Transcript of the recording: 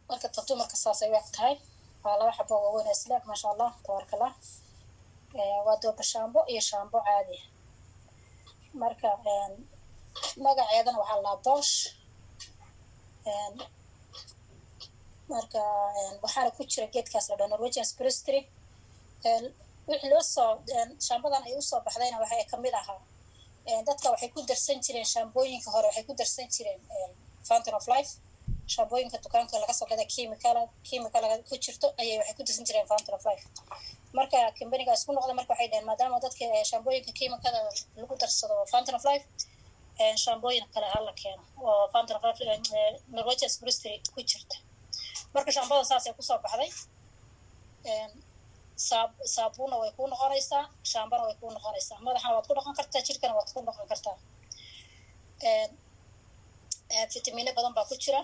marka dumarka saas ay wax tahay waa laba xabo oo weyn isla ma sha Allah tabaarakallah waa doob shaambo iyo shaambo caadi marka magaceedana waxa la Bosch marka waxaana ku jira geedkaas la dhaho Norwegian Spruce Tree wixii loo soo shaambadan ay u soo baxdayna waxay kamid ahaa dadka waxay ku darsan jireen shaambooyinka hore waxay ku darsan jireen Fountain of Life shaambooyinka dukaanka laga soo gaday chemical ku jirto ayay waxay ku darsan jireen Fountain of Life marka company-gaas ku noqday marka waxay dhaheen maadaama dadka shaambooyinka chemical lagu darsado Fountain of Life shaambooyin kale hal keeno oo Fountain of Life Norwegian Spruce Tree ku jirta marka shaambada saas ay ku soo baxday saabuna way ku noqonaysaa shaambana way ku noqonaysaa madaxa waad ku dhaqan kartaa jirkana waad ku dhaqan kartaa fitamiino badan baa ku jira